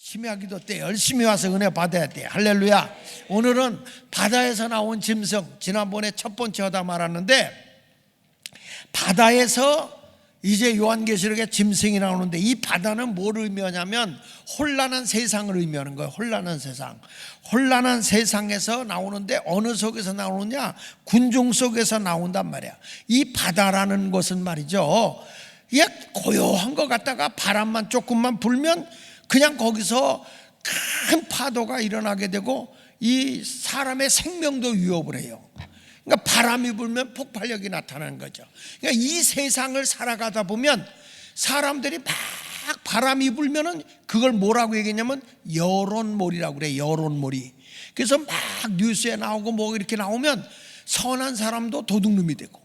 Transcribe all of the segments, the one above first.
심야 기도 때 열심히 와서 은혜 받아야 돼. 할렐루야. 오늘은 바다에서 나온 짐승, 지난번에 첫 번째 하다 말았는데, 바다에서 이제 요한계시록에 짐승이 나오는데, 이 바다는 뭘 의미하냐면 혼란한 세상을 의미하는 거예요. 혼란한 세상. 혼란한 세상에서 나오는데 어느 속에서 나오느냐? 군중 속에서 나온단 말이야. 이 바다라는 것은 말이죠, 이게 고요한 것 같다가 바람만 조금만 불면 그냥 거기서 큰 파도가 일어나게 되고 이 사람의 생명도 위협을 해요. 그러니까 바람이 불면 폭발력이 나타나는 거죠. 그러니까 이 세상을 살아가다 보면 사람들이 막 바람이 불면은 그걸 뭐라고 얘기했냐면 여론몰이라고 그래. 여론몰이. 그래서 막 뉴스에 나오고 뭐 이렇게 나오면 선한 사람도 도둑놈이 되고,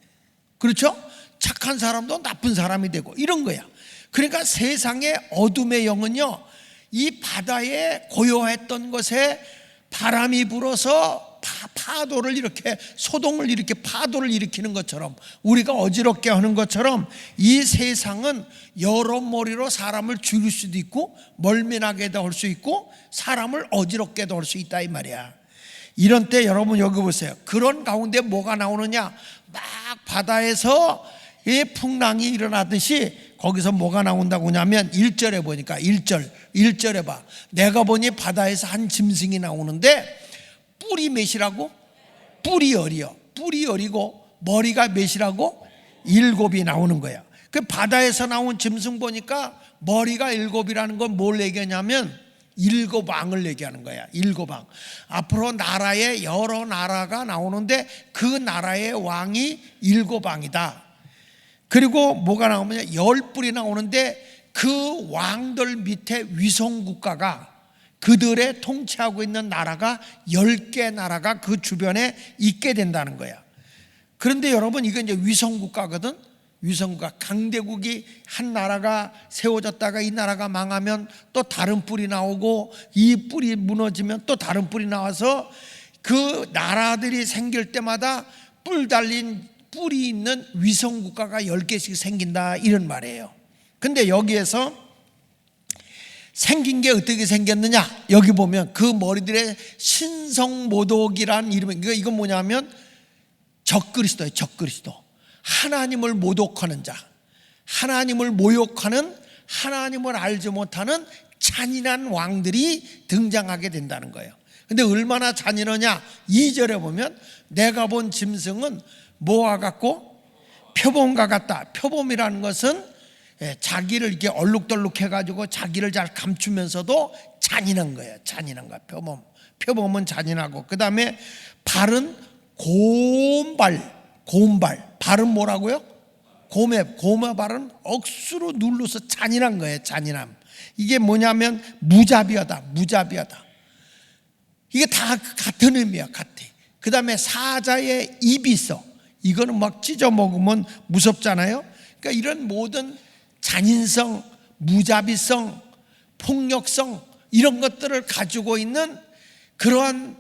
그렇죠? 착한 사람도 나쁜 사람이 되고 이런 거야. 그러니까 세상의 어둠의 영은요, 이 바다에 고요했던 것에 바람이 불어서 파도를 이렇게, 소동을 이렇게 파도를 일으키는 것처럼, 우리가 어지럽게 하는 것처럼 이 세상은 여론몰이로 사람을 죽일 수도 있고 멀미나게도 할 수 있고 사람을 어지럽게도 할 수 있다 이 말이야. 이런 때 여러분 여기 보세요. 그런 가운데 뭐가 나오느냐? 막 바다에서 이 풍랑이 일어나듯이 거기서 뭐가 나온다고 하냐면 1절에 보니까 1절에 봐. 내가 보니 바다에서 한 짐승이 나오는데 뿔이 몇이라고? 뿔이 열이요. 뿔이 열이고 머리가 몇이라고? 7이 나오는 거야. 그 바다에서 나온 짐승 보니까 머리가 7이라는 건 뭘 얘기하냐면 7왕을 얘기하는 거야. 7왕. 앞으로 나라에 여러 나라가 나오는데 그 나라의 왕이 7왕이다. 그리고 뭐가 나오면 10뿔이 나오는데 그 왕들 밑에 위성국가가, 그들의 통치하고 있는 나라가 10개 나라가 그 주변에 있게 된다는 거야. 그런데 여러분, 이건 이제 위성국가거든. 위성국가, 강대국이 한 나라가 세워졌다가 이 나라가 망하면 또 다른 뿔이 나오고, 이 뿔이 무너지면 또 다른 뿔이 나와서 그 나라들이 생길 때마다 뿔 달린 뿔이 있는 위성국가가 10개씩 생긴다 이런 말이에요. 근데 여기에서 생긴 게 어떻게 생겼느냐? 여기 보면 그 머리들의 신성모독이라는 이름이, 그러니까 이건 뭐냐면 적그리스도예요. 적그리스도. 하나님을 모독하는 자, 하나님을 모욕하는, 하나님을 알지 못하는 잔인한 왕들이 등장하게 된다는 거예요. 근데 얼마나 잔인하냐? 2절에 보면 내가 본 짐승은 뭐와 같고? 표범과 같다. 표범이라는 것은 자기를 이렇게 얼룩덜룩 해가지고 자기를 잘 감추면서도 잔인한 거예요. 잔인한 거야. 표범은 잔인하고, 그 다음에 발은 고운발. 발은 뭐라고요? 곰의 발은 억수로 눌러서 잔인한 거예요. 잔인함. 이게 뭐냐면 무자비하다. 이게 다 같은 의미야. 같아. 그 다음에 사자의 입이 있어. 이거는 막 찢어 먹으면 무섭잖아요. 그러니까 이런 모든 잔인성, 무자비성, 폭력성, 이런 것들을 가지고 있는 그러한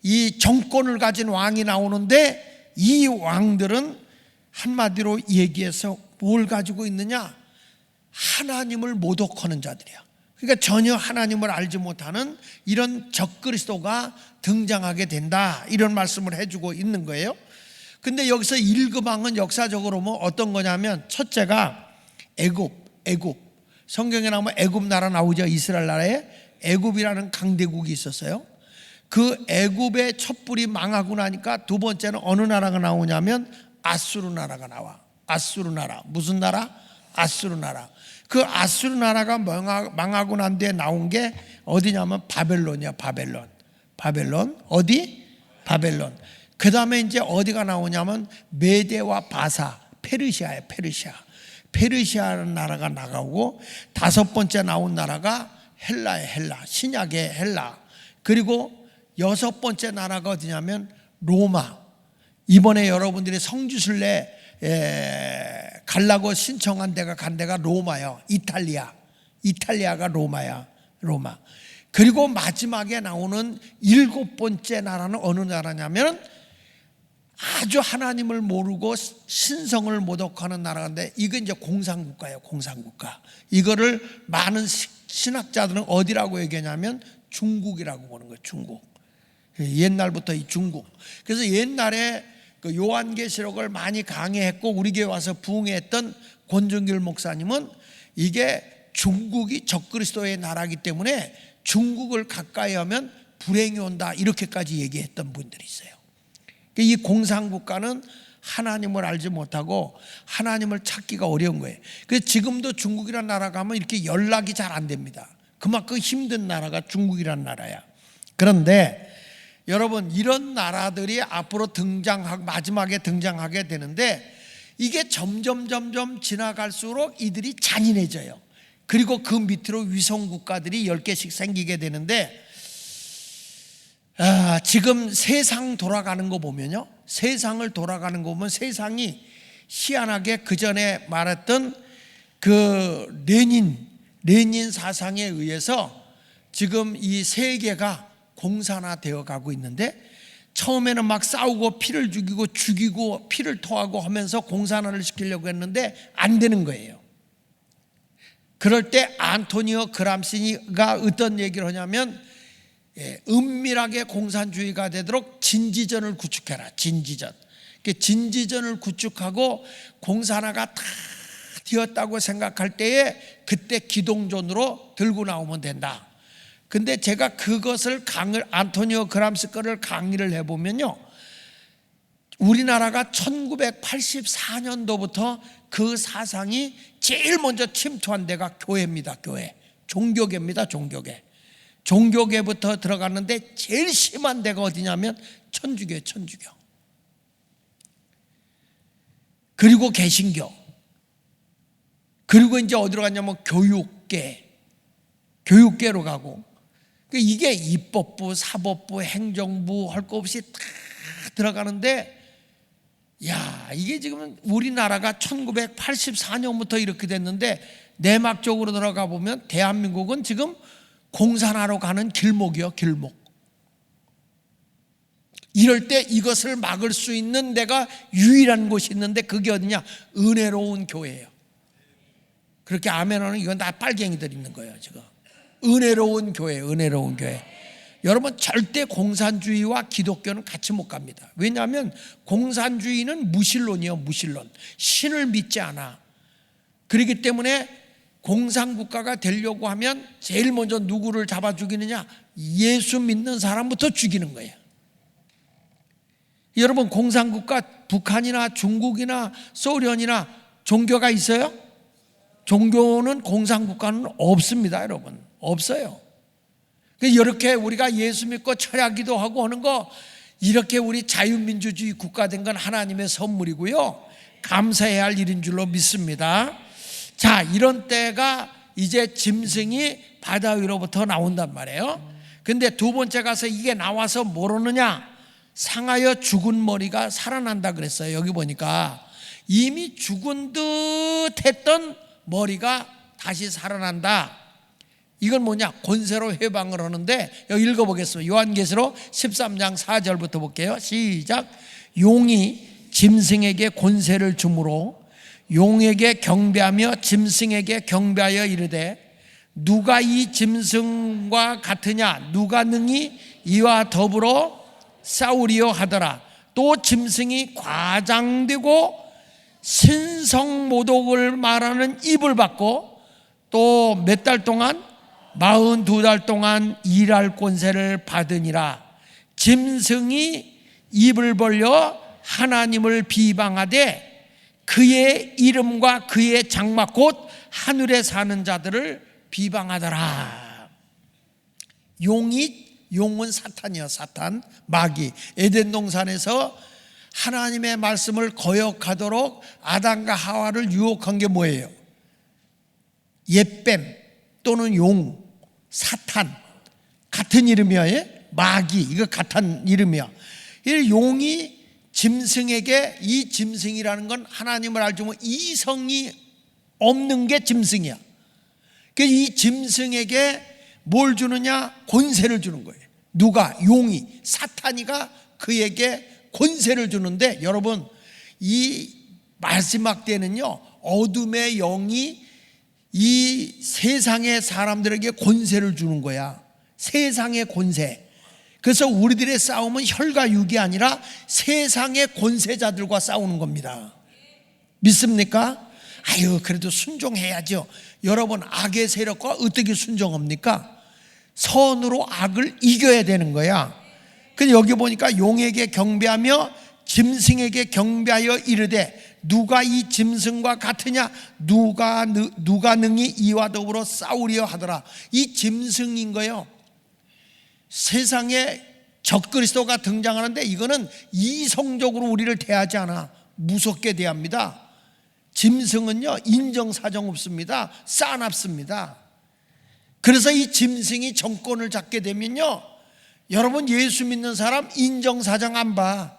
이 정권을 가진 왕이 나오는데, 이 왕들은 한마디로 얘기해서 뭘 가지고 있느냐? 하나님을 모독하는 자들이야. 그러니까 전혀 하나님을 알지 못하는 이런 적그리스도가 등장하게 된다, 이런 말씀을 해주고 있는 거예요. 근데 여기서 7왕은 역사적으로 뭐 어떤 거냐면, 첫째가 애굽. 성경에 나오면 애굽 나라 나오죠. 이스라엘 나라에 애굽이라는 강대국이 있었어요. 그 애굽의 촛불이 망하고 나니까 두 번째는 어느 나라가 나오냐면 아수르 나라가 나와. 아수르 나라. 무슨 나라? 아수르 나라. 그 아수르 나라가 망하고 난 뒤에 나온 게 어디냐면 바벨론이야. 바벨론. 어디? 바벨론. 그 다음에 이제 어디가 나오냐면 메대와 바사, 페르시아예요. 페르시아라는 나라가 나가고, 다섯 번째 나온 나라가 헬라예요. 신약의 헬라. 그리고 여섯 번째 나라가 어디냐면 로마. 이번에 여러분들이 성지순례 가려고 신청한 데가 간 데가 로마예요. 이탈리아가 로마야. 로마. 그리고 마지막에 나오는 7번째 나라는 어느 나라냐면 아주 하나님을 모르고 신성을 모독하는 나라인데, 이건 이제 공산국가예요. 공산국가. 이거를 많은 신학자들은 어디라고 얘기하냐면 중국이라고 보는 거예요. 중국. 옛날부터 이 중국. 그래서 옛날에 그 요한계시록을 많이 강의했고 우리 교회 와서 부흥했던 권종길 목사님은 이게 중국이 적그리스도의 나라이기 때문에 중국을 가까이 하면 불행이 온다, 이렇게까지 얘기했던 분들이 있어요. 이 공산국가는 하나님을 알지 못하고 하나님을 찾기가 어려운 거예요. 그래서 지금도 중국이라는 나라 가면 이렇게 연락이 잘 안 됩니다. 그만큼 힘든 나라가 중국이라는 나라야. 그런데 여러분, 이런 나라들이 앞으로 마지막에 등장하게 되는데, 이게 점점 지나갈수록 이들이 잔인해져요. 그리고 그 밑으로 위성국가들이 10개씩 생기게 되는데, 지금 세상 돌아가는 거 보면요, 세상을 돌아가는 거 보면 세상이 희한하게 그 전에 말했던 그 레닌 사상에 의해서 지금 이 세계가 공산화되어 가고 있는데, 처음에는 막 싸우고 피를 죽이고 피를 토하고 하면서 공산화를 시키려고 했는데 안 되는 거예요. 그럴 때 안토니오 그람시가 어떤 얘기를 하냐면, 은밀하게 공산주의가 되도록 진지전을 구축해라. 진지전을 구축하고 공산화가 다 되었다고 생각할 때에 그때 기동전으로 들고 나오면 된다. 근데 제가 그것을 안토니오 그람시 거를 강의를 해보면요, 우리나라가 1984년도부터 그 사상이 제일 먼저 침투한 데가 교회입니다. 교회. 종교계입니다. 종교계부터 들어갔는데 제일 심한 데가 어디냐면 천주교예요. 천주교. 그리고 개신교. 그리고 이제 어디로 갔냐면 교육계로 가고, 이게 입법부, 사법부, 행정부 할 거 없이 다 들어가는데, 이게 지금 우리나라가 1984년부터 이렇게 됐는데 내막적으로 들어가 보면 대한민국은 지금 공산화로 가는 길목이요, 길목. 이럴 때 이것을 막을 수 있는 데가 유일한 곳이 있는데 그게 어디냐? 은혜로운 교회예요. 그렇게 아멘하는, 이건 다 빨갱이들 있는 거예요 지금. 은혜로운 교회. 여러분, 절대 공산주의와 기독교는 같이 못 갑니다. 왜냐하면 공산주의는 무신론이에요. 무신론. 신을 믿지 않아. 그렇기 때문에 공산국가가 되려고 하면 제일 먼저 누구를 잡아 죽이느냐? 예수 믿는 사람부터 죽이는 거예요. 여러분, 공산국가 북한이나 중국이나 소련이나 종교가 있어요? 종교는 공산국가는 없습니다. 여러분, 없어요. 이렇게 우리가 예수 믿고 철야기도 하고 하는 거, 이렇게 우리 자유민주주의 국가 된 건 하나님의 선물이고요, 감사해야 할 일인 줄로 믿습니다. 자, 이런 때가 이제 짐승이 바다 위로부터 나온단 말이에요. 근데 두 번째 가서 이게 나와서 모르느냐? 상하여 죽은 머리가 살아난다 그랬어요. 여기 보니까 이미 죽은 듯 했던 머리가 다시 살아난다. 이건 뭐냐? 권세로 해방을 하는데, 여기 읽어보겠습니다. 요한계시록 13장 4절부터 볼게요. 시작. 용이 짐승에게 권세를 주므로 용에게 경배하며 짐승에게 경배하여 이르되, 누가 이 짐승과 같으냐? 누가 능히 이와 더불어 싸우리요 하더라. 또 짐승이 과장되고 신성모독을 말하는 입을 받고 또 몇 달 동안 42달 동안 일할 권세를 받으니라. 짐승이 입을 벌려 하나님을 비방하되 그의 이름과 그의 장막 곧 하늘에 사는 자들을 비방하더라. 용은 사탄이야. 사탄, 마귀. 에덴 동산에서 하나님의 말씀을 거역하도록 아담과 하와를 유혹한 게 뭐예요? 옛뱀 또는 용, 사탄, 같은 이름이야. 마귀, 이거 같은 이름이야. 이 용이 짐승에게, 이 짐승이라는 건 하나님을 알지 못하고 이성이 없는 게 짐승이야. 이 짐승에게 뭘 주느냐? 권세를 주는 거예요. 누가? 용이, 사탄이가 그에게 권세를 주는데, 여러분 이 마지막 때는요, 어둠의 영이 이 세상의 사람들에게 권세를 주는 거야. 세상의 권세. 그래서 우리들의 싸움은 혈과 육이 아니라 세상의 권세자들과 싸우는 겁니다. 믿습니까? 아유, 그래도 순종해야죠. 여러분, 악의 세력과 어떻게 순종합니까? 선으로 악을 이겨야 되는 거야. 근데 여기 보니까 용에게 경배하며 짐승에게 경배하여 이르되 누가 이 짐승과 같으냐, 누가 능히 이와 더불어 싸우려 하더라. 이 짐승인 거예요. 세상에 적그리스도가 등장하는데 이거는 이성적으로 우리를 대하지 않아. 무섭게 대합니다. 짐승은요, 인정사정 없습니다. 싸납습니다. 그래서 이 짐승이 정권을 잡게 되면요, 여러분 예수 믿는 사람 인정사정 안 봐.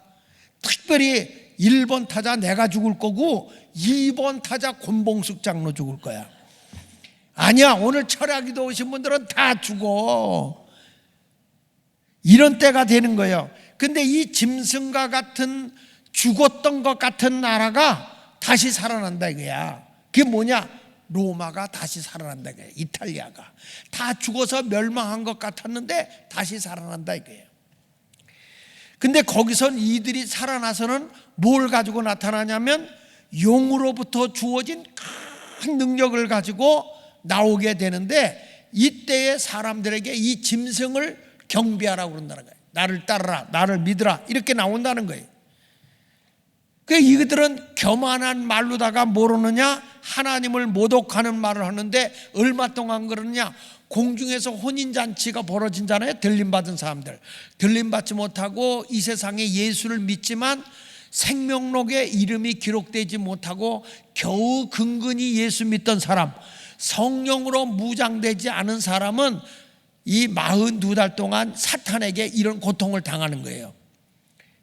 특별히 1번 타자 내가 죽을 거고 2번 타자 권봉숙 장로 죽을 거야. 아니야, 오늘 철학기도 오신 분들은 다 죽어. 이런 때가 되는 거예요. 근데 이 짐승과 같은, 죽었던 것 같은 나라가 다시 살아난다 이거야. 그게 뭐냐? 로마가 다시 살아난다 이거야. 이탈리아가 다 죽어서 멸망한 것 같았는데 다시 살아난다 이거예요. 근데 거기선 이들이 살아나서는 뭘 가지고 나타나냐면 용으로부터 주어진 큰 능력을 가지고 나오게 되는데, 이때의 사람들에게 이 짐승을 경배하라고 그런다는 거예요. 나를 따르라, 나를 믿으라, 이렇게 나온다는 거예요. 이들은 교만한 말로다가 모르느냐, 하나님을 모독하는 말을 하는데 얼마 동안 그러느냐, 공중에서 혼인잔치가 벌어진잖아요. 들림받은 사람들, 들림받지 못하고 이 세상에 예수를 믿지만 생명록에 이름이 기록되지 못하고 겨우 근근히 예수 믿던 사람, 성령으로 무장되지 않은 사람은 이 42달 동안 사탄에게 이런 고통을 당하는 거예요.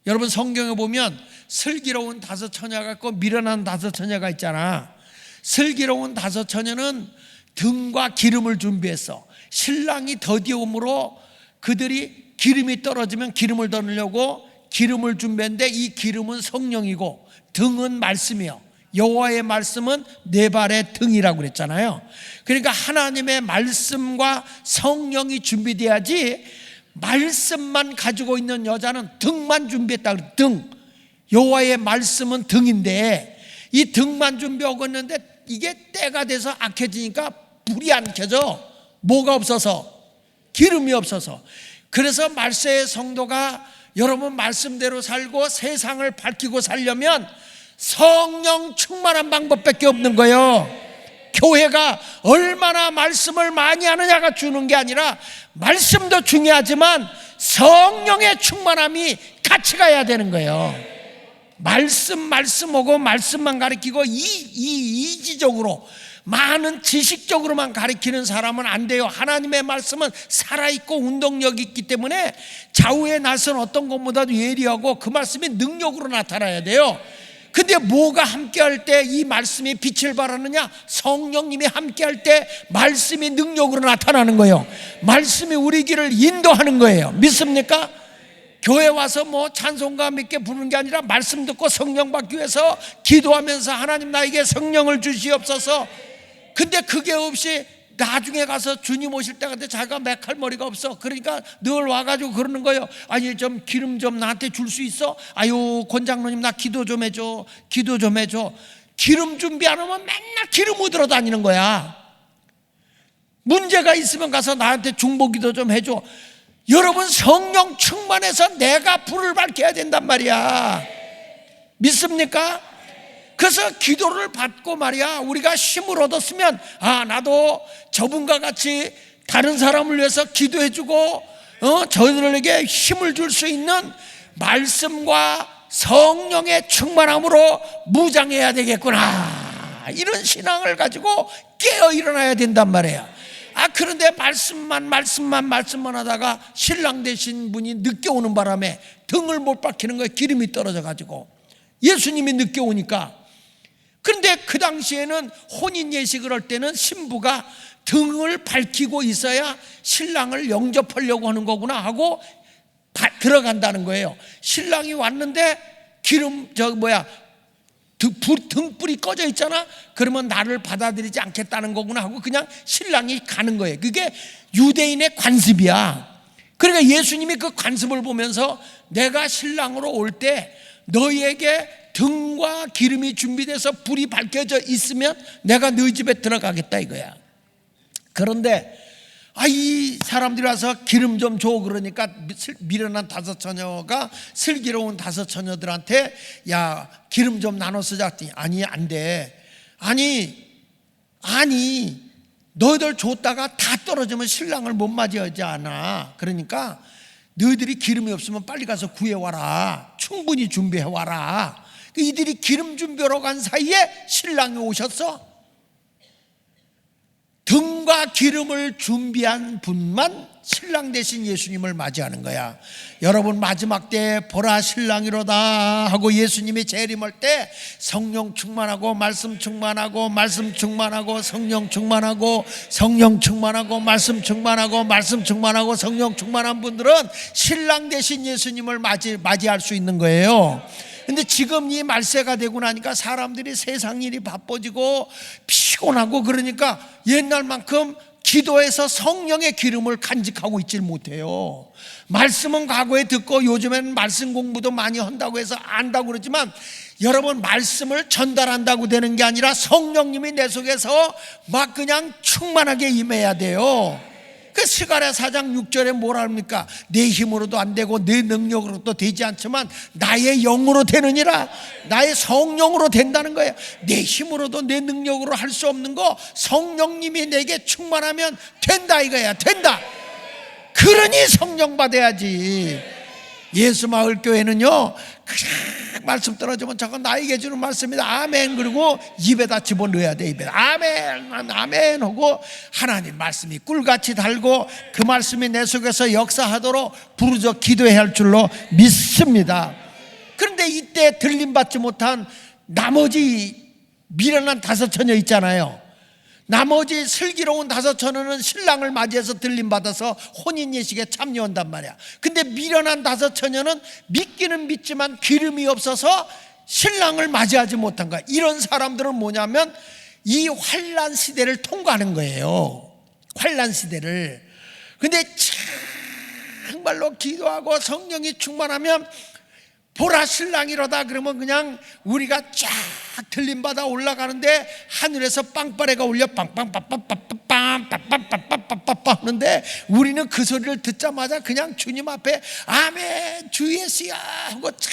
여러분 성경에 보면 슬기로운 5 처녀가 있고 미련한 5 처녀가 있잖아. 슬기로운 5 처녀는 등과 기름을 준비했어. 신랑이 더디움으로 그들이 기름이 떨어지면 기름을 더 넣으려고 기름을 준비했는데, 이 기름은 성령이고 등은 말씀이요, 여호와의 말씀은 네 발의 등이라고 그랬잖아요. 그러니까 하나님의 말씀과 성령이 준비돼야지, 말씀만 가지고 있는 여자는 등만 준비했다 그래. 등, 여호와의 말씀은 등인데 이 등만 준비하고 있는데 이게 때가 돼서 악해지니까 불이 안 켜져. 뭐가 없어서? 기름이 없어서. 그래서 말세의 성도가 여러분 말씀대로 살고 세상을 밝히고 살려면 성령 충만한 방법밖에 없는 거예요. 교회가 얼마나 말씀을 많이 하느냐가 주는 게 아니라, 말씀도 중요하지만 성령의 충만함이 같이 가야 되는 거예요. 말씀하고 말씀만 가르치고 이지적으로 많은 지식적으로만 가르치는 사람은 안 돼요. 하나님의 말씀은 살아있고 운동력이 있기 때문에 좌우의 날선 어떤 것보다도 예리하고 그 말씀이 능력으로 나타나야 돼요. 근데 뭐가 함께할 때 이 말씀이 빛을 발하느냐? 성령님이 함께할 때 말씀이 능력으로 나타나는 거예요. 말씀이 우리 길을 인도하는 거예요. 믿습니까? 교회 와서 뭐 찬송가 몇 개 부르는 게 아니라 말씀 듣고 성령 받기 위해서 기도하면서 하나님 나에게 성령을 주시옵소서. 근데 그게 없이 나중에 가서 주님 오실 때 근데 자기가 맥할 머리가 없어. 그러니까 늘 와가지고 그러는 거예요. 아니 좀 기름 좀 나한테 줄 수 있어? 아유 권장로님 나 기도 좀 해줘, 기도 좀 해줘. 기름 준비 안 하면 맨날 기름 얻으러 다니는 거야. 문제가 있으면 가서 나한테 중보기도 좀 해줘. 여러분 성령 충만해서 내가 불을 밝혀야 된단 말이야. 믿습니까? 그래서 기도를 받고 말이야, 우리가 힘을 얻었으면 나도 저분과 같이 다른 사람을 위해서 기도해주고 저들에게 힘을 줄 수 있는 말씀과 성령의 충만함으로 무장해야 되겠구나, 이런 신앙을 가지고 깨어 일어나야 된단 말이야. 그런데 말씀만 하다가 신랑 되신 분이 늦게 오는 바람에 등을 못 밝히는 거예요. 기름이 떨어져 가지고. 예수님이 늦게 오니까. 그런데 그 당시에는 혼인 예식을 할 때는 신부가 등을 밝히고 있어야 신랑을 영접하려고 하는 거구나 하고 들어간다는 거예요. 신랑이 왔는데 등불이 꺼져 있잖아. 그러면 나를 받아들이지 않겠다는 거구나 하고 그냥 신랑이 가는 거예요. 그게 유대인의 관습이야. 그러니까 예수님이 그 관습을 보면서 내가 신랑으로 올 때 너희에게 등과 기름이 준비돼서 불이 밝혀져 있으면 내가 너희 집에 들어가겠다 이거야. 그런데 이 사람들이 와서 기름 좀 줘 그러니까 미련한 다섯 처녀가 슬기로운 다섯 처녀들한테 야 기름 좀 나눠 쓰자 했더니 아니 안 돼. 아니 너희들 줬다가 다 떨어지면 신랑을 못 맞이하지 않아. 그러니까 너희들이 기름이 없으면 빨리 가서 구해와라. 충분히 준비해와라. 이들이 기름 준비하러 간 사이에 신랑이 오셨어. 등과 기름을 준비한 분만 신랑 대신 예수님을 맞이하는 거야. 여러분 마지막 때 보라 신랑이로다 하고 예수님이 재림할 때 성령 충만하고 말씀 충만하고 말씀 충만하고 성령 충만하고 성령 충만하고 말씀 충만하고 말씀 충만하고 성령 충만한 분들은 신랑 대신 예수님을 맞이할 수 있는 거예요. 근데 지금 이 말세가 되고 나니까 사람들이 세상 일이 바빠지고 피곤하고 그러니까 옛날만큼 기도에서 성령의 기름을 간직하고 있질 못해요. 말씀은 과거에 듣고 요즘에는 말씀 공부도 많이 한다고 해서 안다고 그러지만 여러분 말씀을 전달한다고 되는 게 아니라 성령님이 내 속에서 막 그냥 충만하게 임해야 돼요. 그 스가랴 4장 6절에 뭐라 합니까? 내 힘으로도 안 되고 내 능력으로도 되지 않지만 나의 영으로 되느니라. 나의 성령으로 된다는 거예요. 내 힘으로도 내 능력으로 할 수 없는 거 성령님이 내게 충만하면 된다 이거야. 된다. 그러니 성령 받아야지. 예수마을교회는요 그냥 말씀 떨어지면 저건 나에게 주는 말씀이다 아멘. 그리고 입에다 집어넣어야 돼. 입에 아멘 아멘 하고 하나님 말씀이 꿀같이 달고 그 말씀이 내 속에서 역사하도록 부르짖어 기도해야 할 줄로 믿습니다. 그런데 이때 들림받지 못한 나머지 미련한 다섯 처녀 있잖아요. 나머지 슬기로운 다섯 처녀는 신랑을 맞이해서 들림받아서 혼인예식에 참여한단 말이야. 근데 미련한 다섯 처녀는 믿기는 믿지만 기름이 없어서 신랑을 맞이하지 못한 거야. 이런 사람들은 뭐냐면 이 환난 시대를 통과하는 거예요. 환난 시대를. 근데 정말로 기도하고 성령이 충만하면 보라 신랑이로다 그러면 그냥 우리가 쫙 들림받아 올라가는데 하늘에서 빵빠레가 울려 빵빵빵빵빵빵빵빵빵빵빵 하는데 우리는 그 소리를 듣자마자 그냥 주님 앞에 아멘 주 예수야 하고 쫙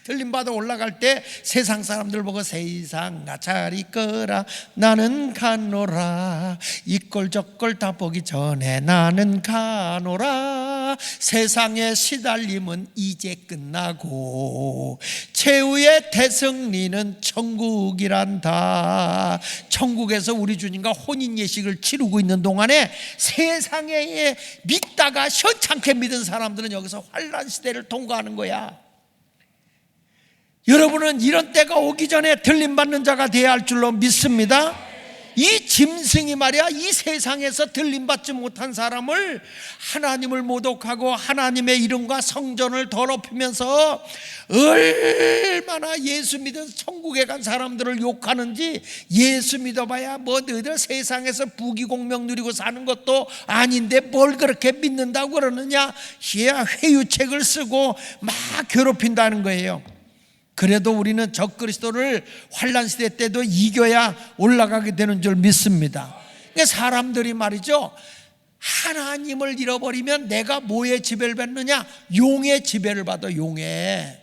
들림받아 올라갈 때 세상 사람들 보고 세상 나차리 거라 나는 가노라 이꼴 저꼴 다 보기 전에 나는 가노라 세상의 시달림은 이제 끝나고 최후의 대승리는 천국이란다. 천국에서 우리 주님과 혼인예식을 치르고 있는 동안에 세상에 믿다가 현찮게 믿은 사람들은 여기서 환난 시대를 통과하는 거야. 여러분은 이런 때가 오기 전에 들림받는 자가 되어야 할 줄로 믿습니다. 이 짐승이 말이야 이 세상에서 들림받지 못한 사람을 하나님을 모독하고 하나님의 이름과 성전을 더럽히면서 얼마나 예수 믿은 천국에 간 사람들을 욕하는지 예수 믿어봐야 뭐 너희들 세상에서 부귀공명 누리고 사는 것도 아닌데 뭘 그렇게 믿는다고 그러느냐 회유책을 쓰고 막 괴롭힌다는 거예요. 그래도 우리는 적그리스도를 환난 시대 때도 이겨야 올라가게 되는 줄 믿습니다. 그러니까 사람들이 말이죠 하나님을 잃어버리면 내가 뭐의 지배를 받느냐? 용의 지배를 받아. 용의.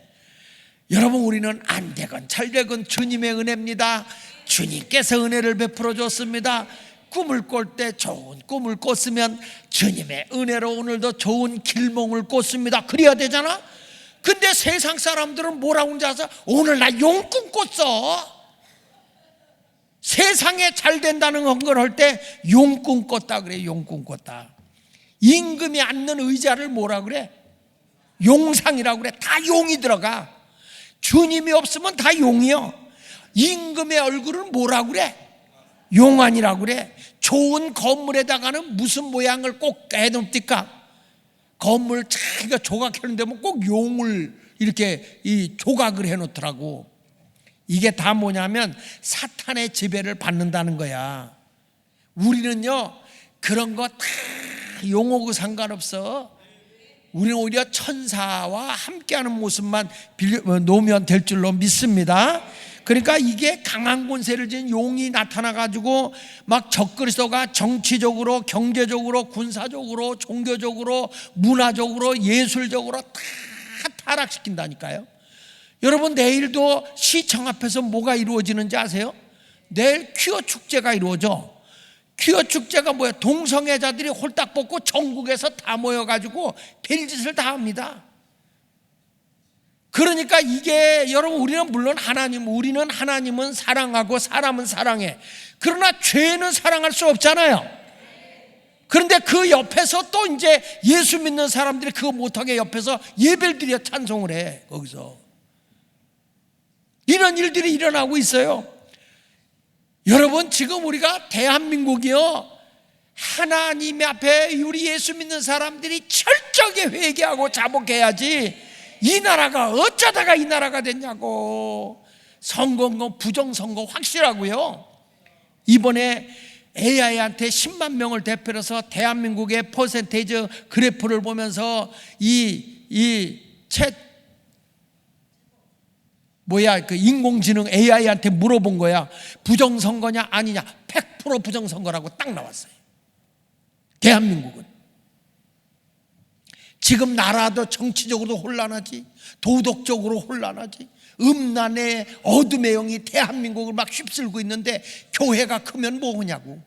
여러분 우리는 안 되건 잘 되건 주님의 은혜입니다. 주님께서 은혜를 베풀어 줬습니다. 꿈을 꿀 때 좋은 꿈을 꿨으면 주님의 은혜로 오늘도 좋은 길몽을 꿨습니다. 그래야 되잖아. 근데 세상 사람들은 뭐라고 하는지 아세요? 오늘 나 용꿈 꿨어. 세상에 잘 된다는 걸 할 때 용꿈 꿨다 그래. 용꿈 꿨다. 임금이 앉는 의자를 뭐라 그래? 용상이라고 그래. 다 용이 들어가. 주님이 없으면 다 용이요. 임금의 얼굴은 뭐라 그래? 용안이라고 그래. 좋은 건물에다가는 무슨 모양을 꼭 해놓습니까? 건물 자기가 조각하는데 꼭 용을 이렇게 이 조각을 해놓더라고. 이게 다 뭐냐면 사탄의 지배를 받는다는 거야. 우리는요 그런 거 다 용하고 상관없어. 우리는 오히려 천사와 함께하는 모습만 놓으면 될 줄로 믿습니다. 그러니까 이게 강한 권세를 지닌 용이 나타나가지고 막 적그리스도가 정치적으로, 경제적으로, 군사적으로, 종교적으로, 문화적으로, 예술적으로 다 타락시킨다니까요. 여러분 내일도 시청 앞에서 뭐가 이루어지는지 아세요? 내일 퀴어 축제가 이루어져. 퀴어 축제가 뭐야? 동성애자들이 홀딱 벗고 전국에서 다 모여가지고 별짓을 다 합니다. 그러니까 이게 여러분 우리는 물론 우리는 하나님은 사랑하고 사람은 사랑해. 그러나 죄는 사랑할 수 없잖아요. 그런데 그 옆에서 또 이제 예수 믿는 사람들이 그거 못하게 옆에서 예배를 드려 찬송을 해. 거기서 이런 일들이 일어나고 있어요. 여러분 지금 우리가 대한민국이요 하나님 앞에 우리 예수 믿는 사람들이 철저하게 회개하고 자복해야지 이 나라가 어쩌다가 이 나라가 됐냐고. 선거 부정선거 확실하고요. 이번에 AI한테 10만 명을 대표해서 대한민국의 퍼센테이지 그래프를 보면서 그 인공지능 AI한테 물어본 거야. 부정선거냐 아니냐. 100% 부정선거라고 딱 나왔어요. 대한민국은 지금 나라도 정치적으로도 혼란하지, 도덕적으로 혼란하지, 음란의 어둠의 영이 대한민국을 막 휩쓸고 있는데 교회가 크면 뭐하냐고.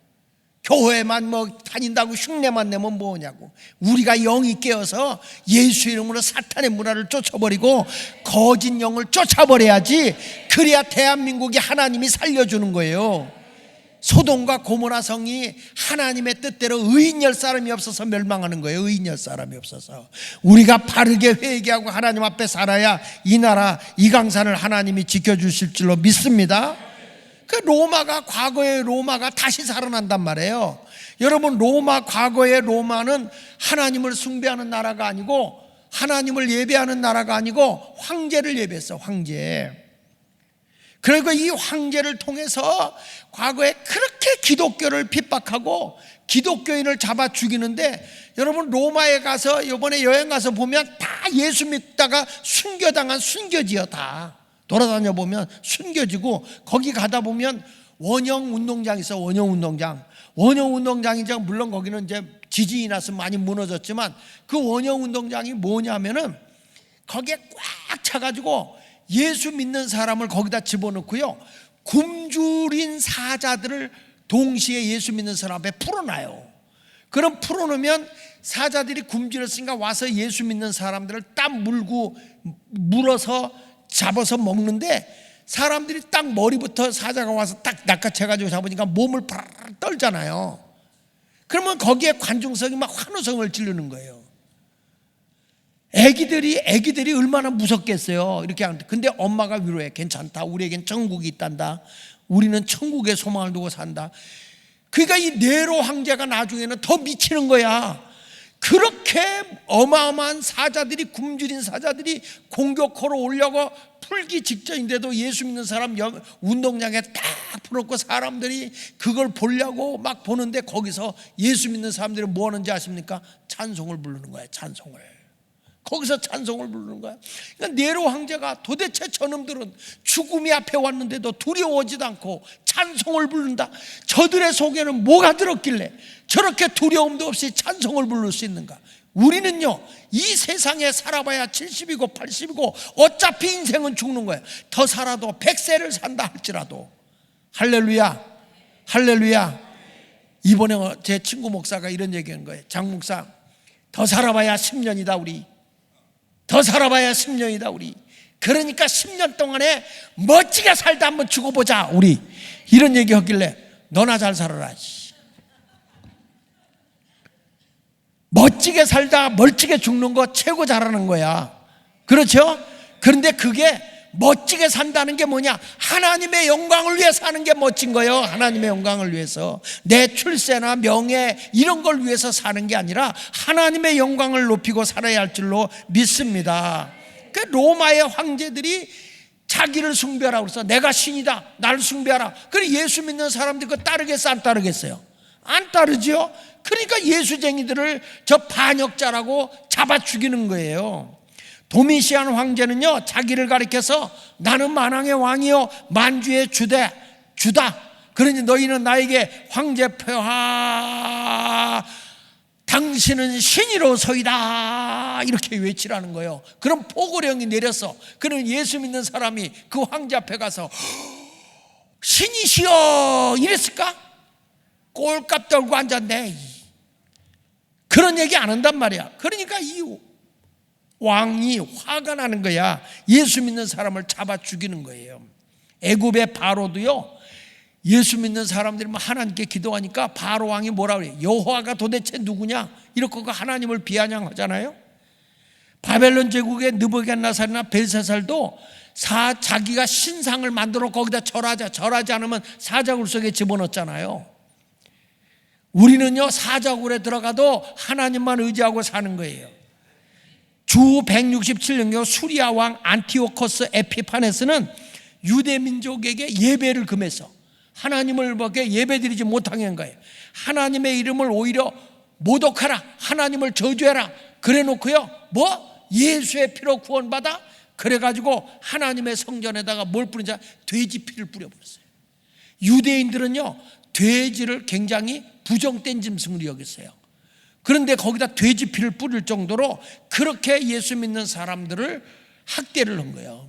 교회만 뭐 다닌다고 흉내만 내면 뭐하냐고. 우리가 영이 깨어서 예수 이름으로 사탄의 문화를 쫓아버리고 거짓 영을 쫓아버려야지. 그래야 대한민국이 하나님이 살려주는 거예요. 소돔과 고모라 성이 하나님의 뜻대로 의인 열 사람이 없어서 멸망하는 거예요. 의인 열 사람이 없어서. 우리가 바르게 회개하고 하나님 앞에 살아야 이 나라 이 강산을 하나님이 지켜주실 줄로 믿습니다. 그 로마가 과거의 로마가 다시 살아난단 말이에요. 여러분 과거의 로마는 하나님을 숭배하는 나라가 아니고 하나님을 예배하는 나라가 아니고 황제를 예배했어. 황제. 그리고 이 황제를 통해서 과거에 그렇게 기독교를 핍박하고 기독교인을 잡아 죽이는데 여러분 로마에 가서 이번에 여행 가서 보면 다 예수 믿다가 순교당한 순교지요. 다 돌아다녀 보면 순교지고 거기 가다 보면 원형 운동장 있어. 원형 운동장이죠. 물론 거기는 이제 지진이 나서 많이 무너졌지만 그 원형 운동장이 뭐냐면은 거기에 꽉 차가지고 예수 믿는 사람을 거기다 집어넣고요 굶주린 사자들을 동시에 예수 믿는 사람 앞에 풀어놔요. 그럼 풀어놓으면 사자들이 굶주렸으니까 와서 예수 믿는 사람들을 딱 물어서 잡아서 먹는데 사람들이 딱 머리부터 사자가 와서 딱 낚아채가지고 잡으니까 몸을 파르르 떨잖아요. 그러면 거기에 관중석이 막 환호성을 지르는 거예요. 애기들이 얼마나 무섭겠어요. 이렇게 하는데. 근데 엄마가 위로해. 괜찮다. 우리에겐 천국이 있단다. 우리는 천국에 소망을 두고 산다. 그러니까 이 네로 황제가 나중에는 더 미치는 거야. 그렇게 어마어마한 사자들이 굶주린 사자들이 공격하러 오려고 풀기 직전인데도 예수 믿는 사람 운동장에 딱 풀었고 사람들이 그걸 보려고 막 보는데 거기서 예수 믿는 사람들이 뭐 하는지 아십니까? 찬송을 부르는 거야. 찬송을. 거기서 찬송을 부르는 거야. 그러니까 네로 황제가 도대체 저놈들은 죽음이 앞에 왔는데도 두려워하지도 않고 찬송을 부른다. 저들의 속에는 뭐가 들었길래 저렇게 두려움도 없이 찬송을 부를 수 있는가? 우리는요 이 세상에 살아봐야 70이고 80이고 어차피 인생은 죽는 거야. 더 살아도 100세를 산다 할지라도. 할렐루야. 할렐루야. 이번에 제 친구 목사가 이런 얘기한 거예요. 장 목사, 더 살아봐야 10년이다 우리. 더 살아봐야 10년이다 우리. 그러니까 10년 동안에 멋지게 살다 한번 죽어보자 우리. 이런 얘기 하길래 너나 잘 살아라. 멋지게 살다 멀찍게 죽는 거 최고 잘하는 거야. 그렇죠? 그런데 그게 멋지게 산다는 게 뭐냐? 하나님의 영광을 위해 사는 게 멋진 거예요. 하나님의 영광을 위해서. 내 출세나 명예 이런 걸 위해서 사는 게 아니라 하나님의 영광을 높이고 살아야 할 줄로 믿습니다. 그 로마의 황제들이 자기를 숭배하라고 그래서 내가 신이다, 나를 숭배하라. 그래 예수 믿는 사람들이 그거 따르겠어, 안 따르겠어요? 안 따르죠. 그러니까 예수쟁이들을 저 반역자라고 잡아 죽이는 거예요. 도미시안 황제는요, 자기를 가리켜서 나는 만왕의 왕이요 만주의 주다. 그러니 너희는 나에게 황제폐하, 당신은 신이로소이다 이렇게 외치라는 거예요. 그럼 포고령이 내렸어. 그럼 예수 믿는 사람이 그 황제 앞에 가서 신이시여 이랬을까? 꼴값 떨고 앉았네. 그런 얘기 안 한단 말이야. 그러니까 이 왕이 화가 나는 거야. 예수 믿는 사람을 잡아 죽이는 거예요. 애굽의 바로도요, 예수 믿는 사람들이 하나님께 기도하니까 바로 왕이 뭐라 그래요? 여호와가 도대체 누구냐? 이렇게 하나님을 비아냥하잖아요. 바벨론 제국의 느부갓네살이나 벨사살도 자기가 신상을 만들어 거기다 절하지 않으면 사자굴 속에 집어넣었잖아요. 우리는요, 사자굴에 들어가도 하나님만 의지하고 사는 거예요. 주 167년경 수리아 왕 안티오코스 에피파네스는 유대 민족에게 예배를 금해서 하나님을 밖에 예배드리지 못하게 한 거예요. 하나님의 이름을 오히려 모독하라, 하나님을 저주해라 그래 놓고요, 예수의 피로 구원받아? 그래가지고 하나님의 성전에다가 뭘 뿌린지 돼지 피를 뿌려버렸어요. 유대인들은요, 돼지를 굉장히 부정된 짐승으로 여겼어요. 그런데 거기다 돼지 피를 뿌릴 정도로 그렇게 예수 믿는 사람들을 학대를 한 거예요.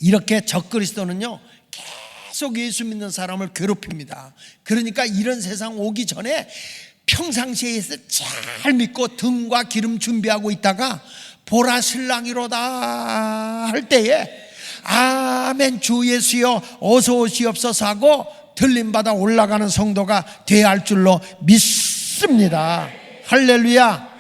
이렇게 적그리스도는요, 계속 예수 믿는 사람을 괴롭힙니다. 그러니까 이런 세상 오기 전에 평상시에 잘 믿고 등과 기름 준비하고 있다가 보라 신랑이로다 할 때에 아멘 주 예수여 어서 오시옵소서 하고 들림받아 올라가는 성도가 되어야 할 줄로 믿습니다. 할렐루야.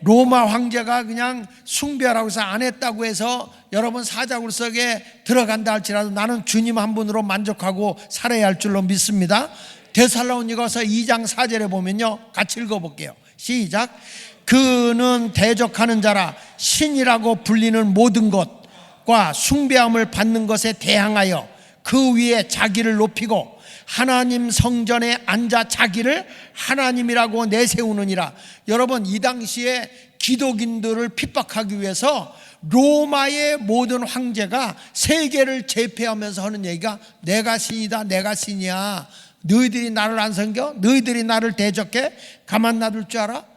로마 황제가 그냥 숭배하라고 해서 안 했다고 해서 여러분 사자굴 속에 들어간다 할지라도 나는 주님 한 분으로 만족하고 살아야 할 줄로 믿습니다. 데살로니가서 2장 4절에 보면요, 같이 읽어볼게요. 시작. 그는 대적하는 자라 신이라고 불리는 모든 것과 숭배함을 받는 것에 대항하여 그 위에 자기를 높이고 하나님 성전에 앉아 자기를 하나님이라고 내세우느니라. 여러분, 이 당시에 기독인들을 핍박하기 위해서 로마의 모든 황제가 세계를 제패하면서 하는 얘기가 내가 신이다, 내가 신이야. 너희들이 나를 안 섬겨? 너희들이 나를 대적해? 가만 놔둘 줄 알아?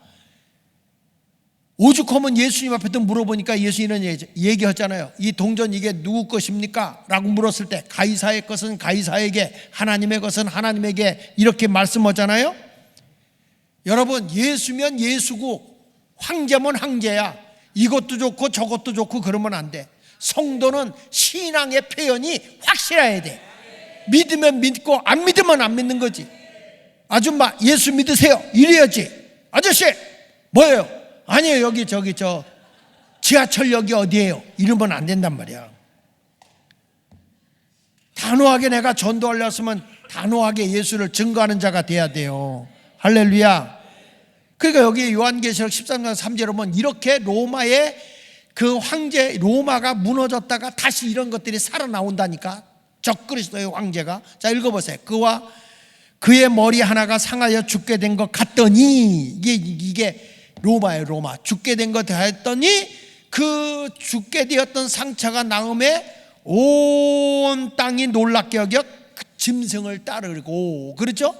오죽하면 예수님 앞에 또 물어보니까 예수 이런 얘기하잖아요. 이 동전 이게 누구 것입니까? 라고 물었을 때 가이사의 것은 가이사에게, 하나님의 것은 하나님에게 이렇게 말씀하잖아요. 여러분, 예수면 예수고 황제면 황제야. 이것도 좋고 저것도 좋고 그러면 안 돼. 성도는 신앙의 표현이 확실해야 돼. 믿으면 믿고 안 믿으면 안 믿는 거지. 아줌마 예수 믿으세요 이래야지. 아저씨 뭐예요? 아니에요, 여기 저기 저 지하철역이 어디예요? 이러면 안 된단 말이야. 단호하게 내가 전도하려면 단호하게 예수를 증거하는 자가 돼야 돼요. 할렐루야. 그러니까 여기 요한계시록 13장 3절에 보면 이렇게 로마의 그 황제, 로마가 무너졌다가 다시 이런 것들이 살아나온다니까. 적그리스도의 황제가. 자, 읽어보세요. 그와 그의 머리 하나가 상하여 죽게 된 것 같더니, 이게 로마예요. 로마. 죽게 된 것 같더니 그 죽게 되었던 상처가 나음에 온 땅이 놀랍게 여겨 그 짐승을 따르고, 그렇죠?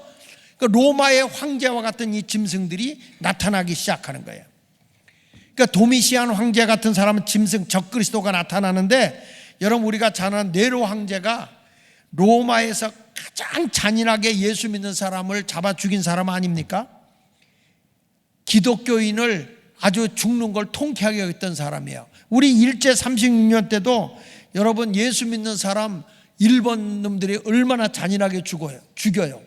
그 로마의 황제와 같은 이 짐승들이 나타나기 시작하는 거예요. 그러니까 도미시안 황제 같은 사람은 짐승, 적그리스도가 나타나는데, 여러분 우리가 잘 아는 네로 황제가 로마에서 가장 잔인하게 예수 믿는 사람을 잡아 죽인 사람 아닙니까? 기독교인을 아주 죽는 걸 통쾌하게 여겼던 사람이에요. 우리 일제 36년 때도 여러분 예수 믿는 사람 일본 놈들이 얼마나 잔인하게 죽여요.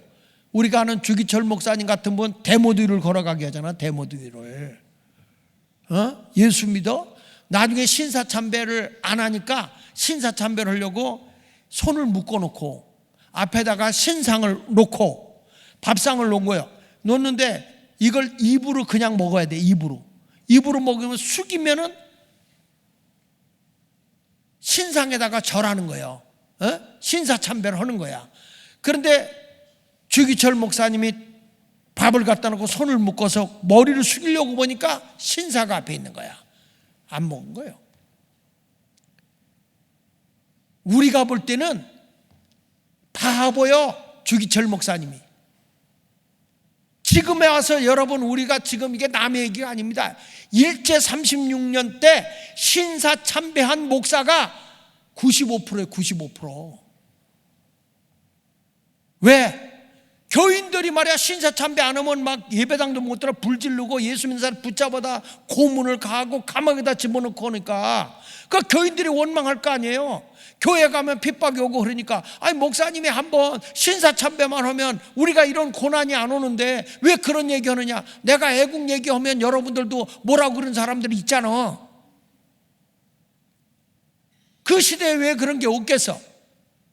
우리가 아는 주기철 목사님 같은 분 데모드 위를 걸어가게 하잖아. 데모드 위를. 예수 믿어? 나중에 신사참배를 안 하니까 신사참배를 하려고 손을 묶어놓고 앞에다가 신상을 놓고 밥상을 놓은 거예요. 놓는데 이걸 입으로 그냥 먹어야 돼. 입으로 먹으면 숙이면은 신상에다가 절하는 거예요. 신사참배를 하는 거야. 그런데 주기철 목사님이 밥을 갖다 놓고 손을 묶어서 머리를 숙이려고 보니까 신사가 앞에 있는 거야. 안 먹은 거예요. 우리가 볼 때는 바보요, 주기철 목사님이. 지금에 와서 여러분, 우리가 지금 이게 남의 얘기가 아닙니다. 일제 36년 때 신사 참배한 목사가 95%예요. 95%. 왜? 교인들이 말이야 신사 참배 안 하면 막 예배당도 못 들어 불 지르고 예수 믿는 사람 붙잡아다 고문을 가하고 감옥에다 집어넣고 하니까 그 교인들이 원망할 거 아니에요. 교회 가면 핍박이 오고 그러니까 아니 목사님이 한번 신사 참배만 하면 우리가 이런 고난이 안 오는데 왜 그런 얘기하느냐. 내가 애국 얘기하면 여러분들도 뭐라고 그런 사람들이 있잖아. 그 시대에 왜 그런 게 없겠어.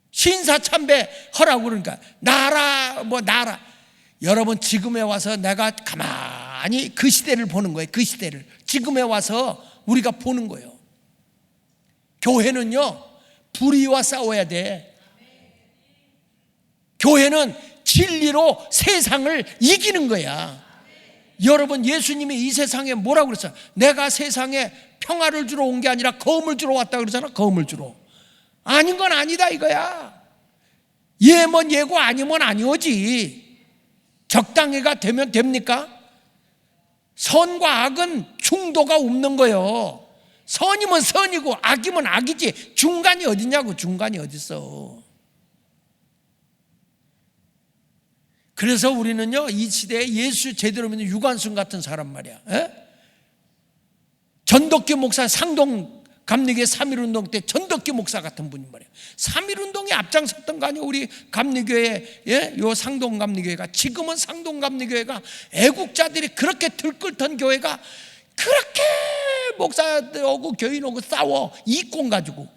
신사 참배 하라고 그러니까 나라. 여러분, 지금에 와서 내가 가만히 그 시대를 보는 거예요. 그 시대를 지금에 와서 우리가 보는 거예요. 교회는요 불의와 싸워야 돼. 교회는 진리로 세상을 이기는 거야. 여러분, 예수님이 이 세상에 뭐라고 그랬어요? 내가 세상에 평화를 주러 온 게 아니라 검을 주러 왔다 그러잖아. 검을 주러. 아닌 건 아니다 이거야. 예면 예고 아니면 아니오지. 적당히가 되면 됩니까? 선과 악은 중도가 없는 거예요. 선이면 선이고 악이면 악이지. 중간이 어디냐고. 중간이 어딨어. 그래서 우리는요 이 시대에 예수 제대로 믿는 유관순 같은 사람 말이야. 전덕기 목사, 상동 감리교회 3.1운동 때 전덕기 목사 같은 분이 말이야. 3.1운동이 앞장섰던 거 아니에요. 우리 감리교회, 요 상동 감리교회가. 지금은 상동 감리교회가 애국자들이 그렇게 들끓던 교회가 그렇게 목사들하고 교인하고 싸워. 이권 가지고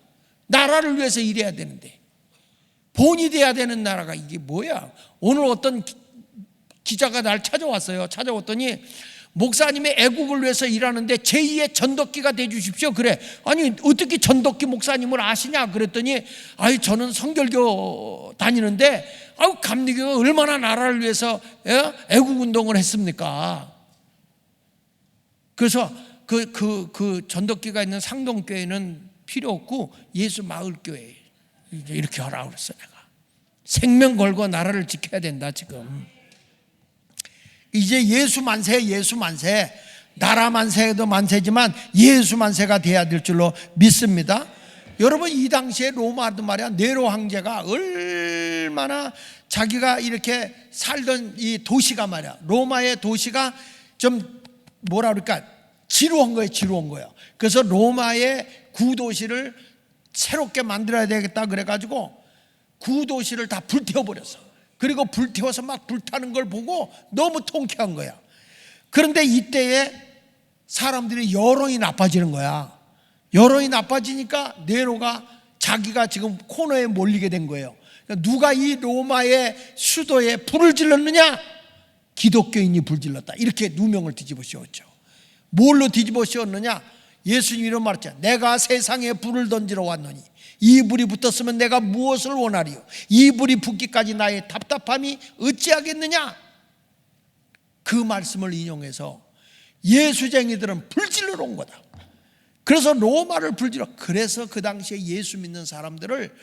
나라를 위해서 일해야 되는데 본이 돼야 되는 나라가 이게 뭐야. 오늘 어떤 기자가 날 찾아왔어요. 찾아왔더니 목사님의 애국을 위해서 일하는데 제2의 전덕기가 돼 주십시오. 그래. 아니 어떻게 전덕기 목사님을 아시냐 그랬더니 아이 저는 성결교 다니는데 아유 감리교가 얼마나 나라를 위해서 애국운동을 했습니까. 그래서 그 전덕기가 있는 상동교회는 필요 없고 예수 마을교회 이렇게 하라고 그랬어. 내가 생명 걸고 나라를 지켜야 된다. 지금 이제 예수 만세, 예수 만세. 나라 만세도 만세지만 예수 만세가 돼야 될 줄로 믿습니다. 여러분, 이 당시에 로마도 말이야 네로 황제가 얼마나 자기가 이렇게 살던 이 도시가 말이야, 로마의 도시가 좀 뭐라 그럴까, 지루한 거예요. 지루한 거예요. 그래서 로마의 구도시를 새롭게 만들어야 되겠다 그래가지고 구도시를 다 불태워버렸어. 그리고 불태워서 막 불타는 걸 보고 너무 통쾌한 거야. 그런데 이때에 사람들이 여론이 나빠지는 거야. 여론이 나빠지니까 네로가 자기가 지금 코너에 몰리게 된 거예요. 그러니까 누가 이 로마의 수도에 불을 질렀느냐? 기독교인이 불 질렀다. 이렇게 누명을 뒤집어 씌웠죠. 뭘로 뒤집어 씌웠느냐? 예수님이 이런 말했잖아. 내가 세상에 불을 던지러 왔노니 이 불이 붙었으면 내가 무엇을 원하리요? 이 불이 붙기까지 나의 답답함이 어찌하겠느냐? 그 말씀을 인용해서 예수쟁이들은 불질러 온 거다. 그래서 로마를 불질러. 그래서 그 당시에 예수 믿는 사람들을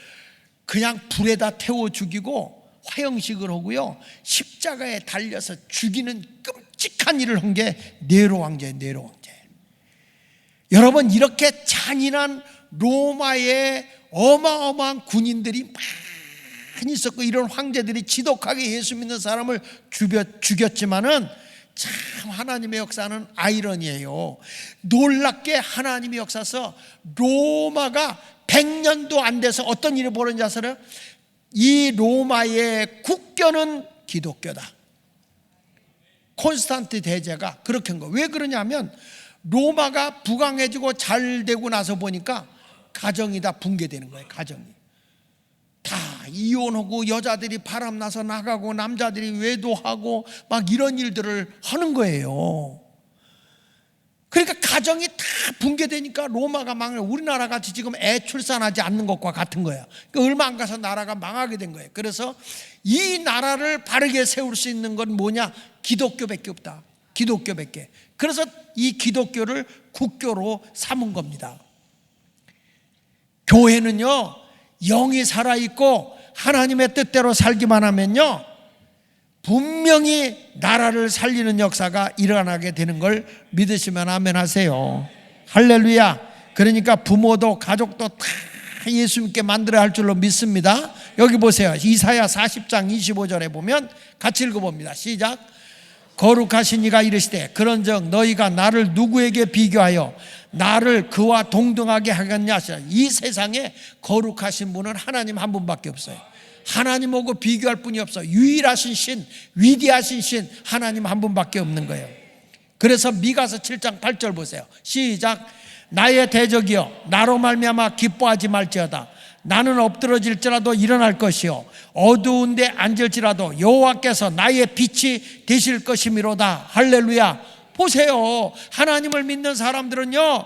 그냥 불에다 태워 죽이고 화형식을 하고요, 십자가에 달려서 죽이는 끔찍한 일을 한 게 네로 황제예요. 네로 황제. 여러분, 이렇게 잔인한 로마의 어마어마한 군인들이 많이 있었고 이런 황제들이 지독하게 예수 믿는 사람을 죽였지만은 참 하나님의 역사는 아이러니예요. 놀랍게 하나님의 역사에서 로마가 100년도 안 돼서 어떤 일이 벌어진지 아세요? 이 로마의 국교는 기독교다. 콘스탄티 대제가 그렇게 한 거예요. 왜 그러냐면 로마가 부강해지고 잘 되고 나서 보니까 가정이 다 붕괴되는 거예요. 가정이 다 이혼하고 여자들이 바람나서 나가고 남자들이 외도하고 막 이런 일들을 하는 거예요. 그러니까 가정이 다 붕괴되니까 로마가 망해. 우리나라 같이 지금 애 출산하지 않는 것과 같은 거야. 그러니까 얼마 안 가서 나라가 망하게 된 거예요. 그래서 이 나라를 바르게 세울 수 있는 건 뭐냐? 기독교밖에 없다. 기독교밖에. 그래서 이 기독교를 국교로 삼은 겁니다. 교회는요, 영이 살아있고 하나님의 뜻대로 살기만 하면요, 분명히 나라를 살리는 역사가 일어나게 되는 걸 믿으시면 아멘 하세요. 할렐루야. 그러니까 부모도 가족도 다 예수님께 만들어야 할 줄로 믿습니다. 여기 보세요. 이사야 40장 25절에 보면 같이 읽어봅니다. 시작. 거룩하신 이가 이르시되 그런즉 너희가 나를 누구에게 비교하여 나를 그와 동등하게 하겠냐. 이 세상에 거룩하신 분은 하나님 한 분밖에 없어요. 하나님하고 비교할 분이 없어. 유일하신 신, 위대하신 신 하나님 한 분밖에 없는 거예요. 그래서 미가서 7장 8절 보세요. 시작. 나의 대적이여 나로 말미암아 기뻐하지 말지어다. 나는 엎드러질지라도 일어날 것이요 어두운 데 앉을지라도 여호와께서 나의 빛이 되실 것이미로다. 할렐루야. 보세요. 하나님을 믿는 사람들은요,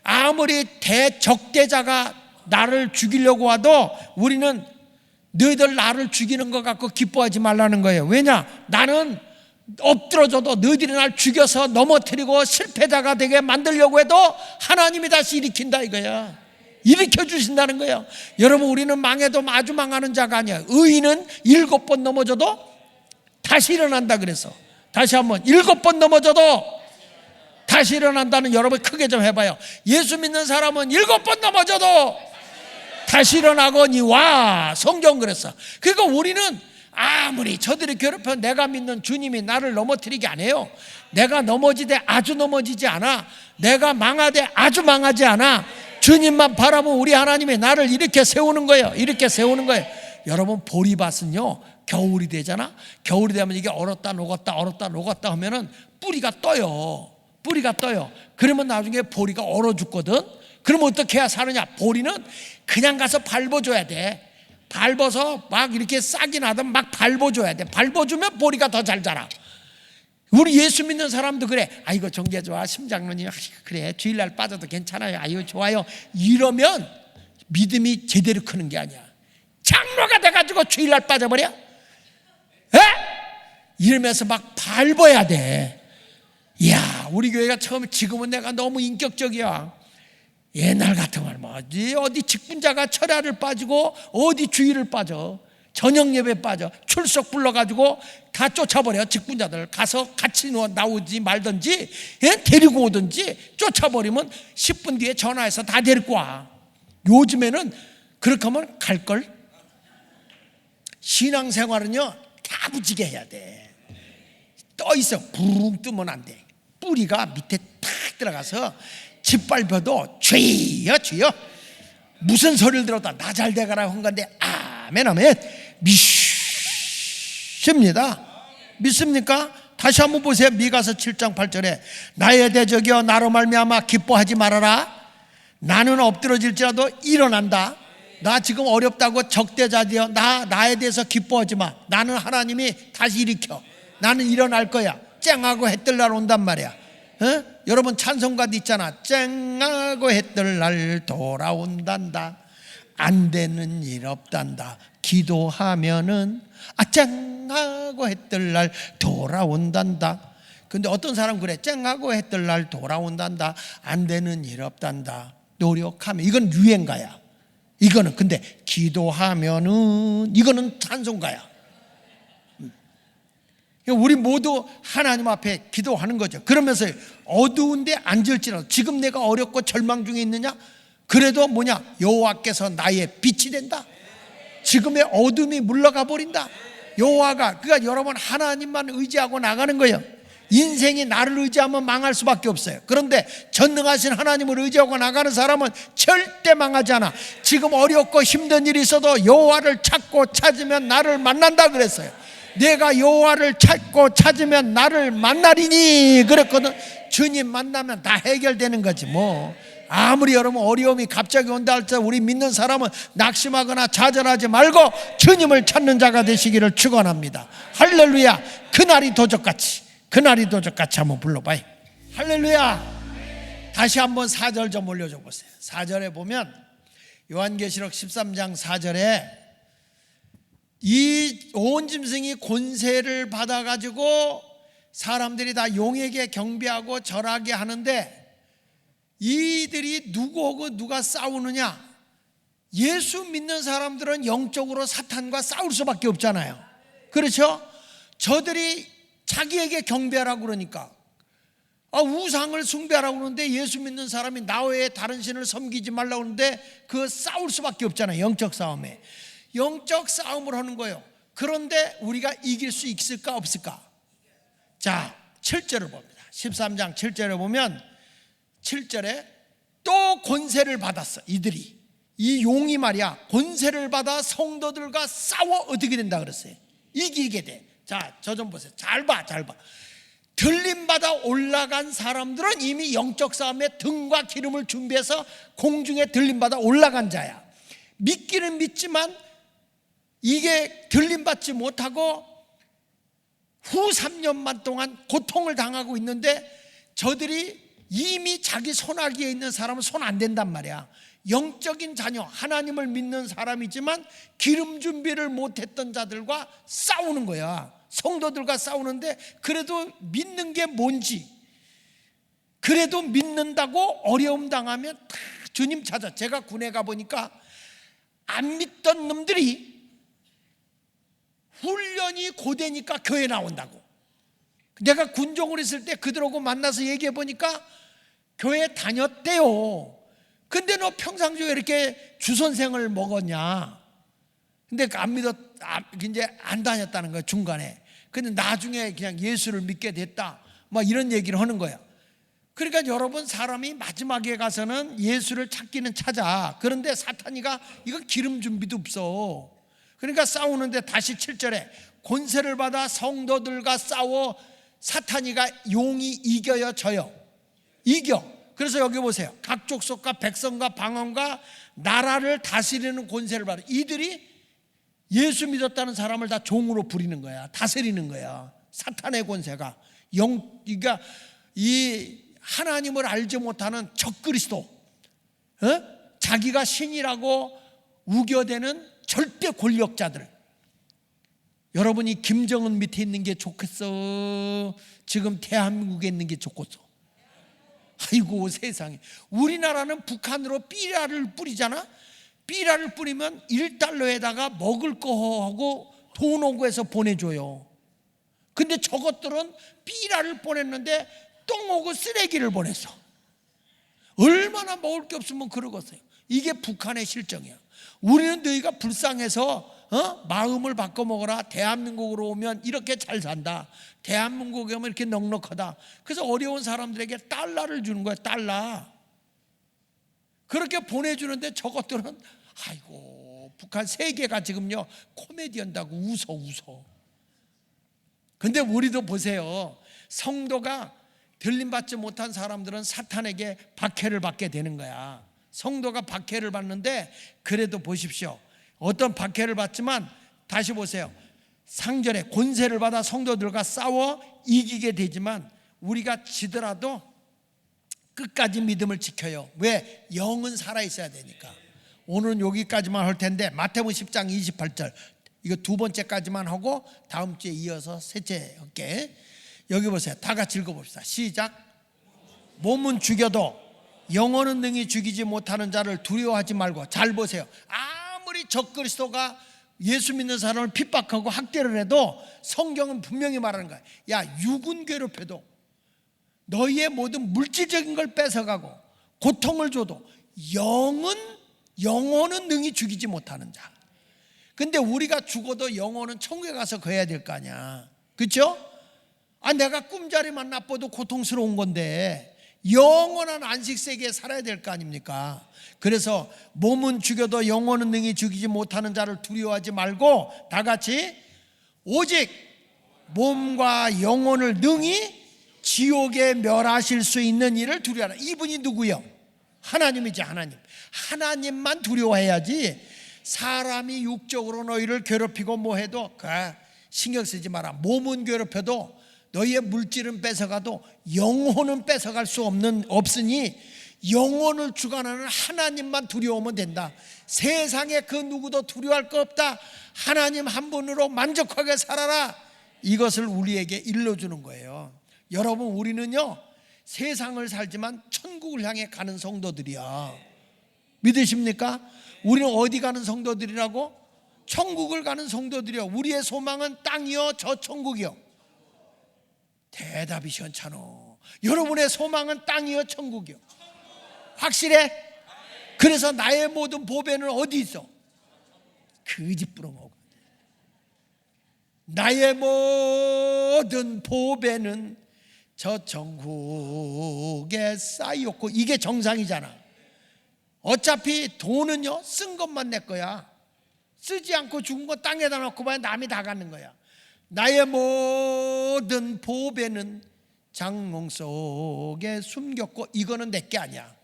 아무리 대적대자가 나를 죽이려고 와도 우리는 너희들 나를 죽이는 것 갖고 기뻐하지 말라는 거예요. 왜냐? 나는 엎드러져도 너희들이 날 죽여서 넘어뜨리고 실패자가 되게 만들려고 해도 하나님이 다시 일으킨다 이거야. 일으켜 주신다는 거예요. 여러분, 우리는 망해도 아주 망하는 자가 아니야. 의인은 7번 넘어져도 다시 일어난다 그래서. 다시 한번 7번 넘어져도 다시 일어난다는 여러분 크게 좀 해봐요. 예수 믿는 사람은 7번 넘어져도 다시 일어나거니와. 성경 그랬어. 그러니까 우리는 아무리 저들이 괴롭혀 내가 믿는 주님이 나를 넘어뜨리게 안 해요. 내가 넘어지되 아주 넘어지지 않아. 내가 망하되 아주 망하지 않아. 주님만 바라보면 우리 하나님이 나를 이렇게 세우는 거예요. 이렇게 세우는 거예요. 여러분, 보리밭은요 겨울이 되잖아. 겨울이 되면 이게 얼었다 녹았다 얼었다 녹았다 하면은 뿌리가 떠요. 뿌리가 떠요. 그러면 나중에 보리가 얼어 죽거든. 그러면 어떻게 해야 사느냐? 보리는 그냥 가서 밟아줘야 돼. 밟아서 막 이렇게 싹이 나든 막 밟아줘야 돼. 밟아주면 보리가 더 잘 자라. 우리 예수 믿는 사람도 그래. 아이고 정계 좋아. 심장로님 그래. 주일날 빠져도 괜찮아요. 아이고 좋아요. 이러면 믿음이 제대로 크는 게 아니야. 장로가 돼가지고 주일날 빠져버려? 에? 이러면서 막 밟아야 돼. 이야, 우리 교회가 처음에, 지금은 내가 너무 인격적이야. 옛날 같으면 어디 직분자가 철야를 빠지고 어디 주일을 빠져, 저녁 예배 빠져, 출석 불러가지고 다 쫓아버려. 직분자들 가서 같이 나오지 말든지 데리고 오든지 쫓아버리면 10분 뒤에 전화해서 다 데리고 와. 요즘에는 그렇게 하면 갈걸. 신앙생활은요 다부지게 해야 돼. 떠있어. 붕 뜨면 안 돼. 뿌리가 밑에 탁 들어가서 짓밟혀도 주여 주여 무슨 소리를 들었다 나 잘 되가라 한 건데 아멘 아멘 믿습니다. 믿습니까? 다시 한번 보세요. 미가서 7장 8절에 나의 대적이여 나로 말미암아 기뻐하지 말아라. 나는 엎드러질지라도 일어난다. 나 지금 어렵다고 적대자되어 나에 대해서 기뻐하지 마. 나는 하나님이 다시 일으켜. 나는 일어날 거야. 쨍하고 해뜰 날 온단 말이야. 여러분 찬송가도 있잖아. 쨍하고 해뜰 날 돌아온단다. 안 되는 일 없단다. 기도하면은 쨍하고 해뜰 날 돌아온단다. 근데 어떤 사람 그래. 쨍하고 해뜰 날 돌아온단다. 안 되는 일 없단다. 노력하면. 이건 유행가야. 이거는. 근데 기도하면은 이거는 찬송가야. 우리 모두 하나님 앞에 기도하는 거죠. 그러면서 어두운데 앉을지라도, 지금 내가 어렵고 절망 중에 있느냐? 그래도 뭐냐? 여호와께서 나의 빛이 된다. 지금의 어둠이 물러가 버린다. 여호와가. 그러니까 여러분 하나님만 의지하고 나가는 거예요. 인생이 나를 의지하면 망할 수밖에 없어요. 그런데 전능하신 하나님을 의지하고 나가는 사람은 절대 망하지 않아. 지금 어렵고 힘든 일이 있어도 여호와를 찾고 찾으면 나를 만난다 그랬어요. 내가 여호와를 찾으면 나를 만나리니 그랬거든. 주님 만나면 다 해결되는 거지 뭐. 아무리 여러분 어려움이 갑자기 온다 할때 우리 믿는 사람은 낙심하거나 좌절하지 말고 주님을 찾는 자가 되시기를 축원합니다. 할렐루야. 그날이 도적같이 한번 불러봐요. 할렐루야. 다시 한번 4절 좀 올려줘 보세요. 4절에 보면 요한계시록 13장 4절에 이 온 짐승이 권세를 받아가지고 사람들이 다 용에게 경배하고 절하게 하는데 이들이 누구하고 누가 싸우느냐? 예수 믿는 사람들은 영적으로 사탄과 싸울 수밖에 없잖아요. 그렇죠? 저들이 자기에게 경배하라고 그러니까 우상을 숭배하라고 그러는데 예수 믿는 사람이 나 외에 다른 신을 섬기지 말라고 그러는데 그 싸울 수밖에 없잖아요. 영적 싸움에. 영적 싸움을 하는 거예요. 그런데 우리가 이길 수 있을까 없을까? 자, 7절을 봅니다. 13장 7절에 보면 7절에 또 권세를 받았어. 이들이 이 용이 말이야 권세를 받아 성도들과 싸워 어떻게 된다 그랬어요? 이기게 돼. 자, 저 좀 보세요. 잘 봐. 들림받아 올라간 사람들은 이미 영적 싸움에 등과 기름을 준비해서 공중에 들림받아 올라간 자야. 믿기는 믿지만 이게 들림받지 못하고 후 3년만 동안 고통을 당하고 있는데 저들이 이미 자기 손아귀에 있는 사람은 손 안 댄단 말이야. 영적인 자녀 하나님을 믿는 사람이지만 기름 준비를 못했던 자들과 싸우는 거야. 성도들과 싸우는데 그래도 믿는 게 뭔지, 그래도 믿는다고 어려움 당하면 다 주님 찾아. 제가 군에 가보니까 안 믿던 놈들이 훈련이 고되니까 교회 나온다고. 내가 군종을 있을 때 그들하고 만나서 얘기해 보니까 교회 다녔대요. 근데 너 평상시에 이렇게 주선생을 먹었냐? 근데 이제 안 다녔다는 거야, 중간에. 근데 나중에 그냥 예수를 믿게 됐다, 막 이런 얘기를 하는 거야. 그러니까 여러분, 사람이 마지막에 가서는 예수를 찾기는 찾아. 그런데 사탄이가 이건 기름 준비도 없어. 그러니까 싸우는데 다시 7절에 권세를 받아 성도들과 싸워 사탄이가 용이 이겨요, 져요? 이겨. 그래서 여기 보세요. 각 족속과 백성과 방언과 나라를 다스리는 권세를 받아. 이들이 예수 믿었다는 사람을 다 종으로 부리는 거야. 다스리는 거야. 사탄의 권세가 그러니까 이 하나님을 알지 못하는 적그리스도, 자기가 신이라고 우겨대는 절대 권력자들. 여러분이 김정은 밑에 있는 게 좋겠어? 지금 대한민국에 있는 게 좋겠어? 아이고 세상에. 우리나라는 북한으로 삐라를 뿌리잖아. 삐라를 뿌리면 1달러에다가 먹을 거 하고 돈 오고 해서 보내줘요. 근데 저것들은 삐라를 보냈는데 똥 오고 쓰레기를 보냈어. 얼마나 먹을 게 없으면 그러겠어요. 이게 북한의 실정이야. 우리는 너희가 불쌍해서 마음을 바꿔 먹어라. 대한민국으로 오면 이렇게 잘 산다. 대한민국에 오면 이렇게 넉넉하다. 그래서 어려운 사람들에게 달러를 주는 거야. 달러. 그렇게 보내주는데 저것들은 아이고 북한 세계가 지금요 코미디언다고 웃어. 근데 우리도 보세요. 성도가 들림받지 못한 사람들은 사탄에게 박해를 받게 되는 거야. 성도가 박해를 받는데 그래도 보십시오. 어떤 박해를 받지만 다시 보세요. 상절에 권세를 받아 성도들과 싸워 이기게 되지만 우리가 지더라도 끝까지 믿음을 지켜요. 왜? 영은 살아있어야 되니까. 오늘은 여기까지만 할 텐데 마태복음 10장 28절 이거 두 번째까지만 하고 다음 주에 이어서 셋째 할게. 여기 보세요. 다 같이 읽어봅시다. 시작. 몸은 죽여도 영혼은 능히 죽이지 못하는 자를 두려워하지 말고. 잘 보세요. 아무리 적그리스도가 예수 믿는 사람을 핍박하고 학대를 해도 성경은 분명히 말하는 거야. 야, 육은 괴롭혀도 너희의 모든 물질적인 걸 뺏어가고 고통을 줘도 영혼은 능히 죽이지 못하는 자. 근데 우리가 죽어도 영혼은 천국에 가서 거해야 될 거 아니야. 그렇죠? 내가 꿈자리만 나빠도 고통스러운 건데 영원한 안식세계에 살아야 될 거 아닙니까? 그래서 몸은 죽여도 영혼은 능히 죽이지 못하는 자를 두려워하지 말고 다 같이 오직 몸과 영혼을 능히 지옥에 멸하실 수 있는 이를 두려워하라. 이분이 누구요? 하나님이지. 하나님만 두려워해야지. 사람이 육적으로 너희를 괴롭히고 뭐해도 신경 쓰지 마라. 몸은 괴롭혀도 너희의 물질은 뺏어가도 영혼은 뺏어갈 수 없으니 영혼을 주관하는 하나님만 두려우면 된다. 세상에 그 누구도 두려워할 거 없다. 하나님 한 분으로 만족하게 살아라. 이것을 우리에게 일러주는 거예요. 여러분, 우리는요 세상을 살지만 천국을 향해 가는 성도들이야. 믿으십니까? 우리는 어디 가는 성도들이라고? 천국을 가는 성도들이요. 우리의 소망은 땅이요 저 천국이요. 대답이 시원찮아. 여러분의 소망은 땅이요 천국이요. 확실해? 그래서 나의 모든 보배는 어디 있어? 그 집 부렁하고. 나의 모든 보배는 저 천국에 쌓였고. 이게 정상이잖아. 어차피 돈은요 쓴 것만 내 거야. 쓰지 않고 죽은 거 땅에다 놓고 봐야 남이 다 갖는 거야. 나의 모든 보배는 장롱 속에 숨겼고. 이거는 내 게 아니야.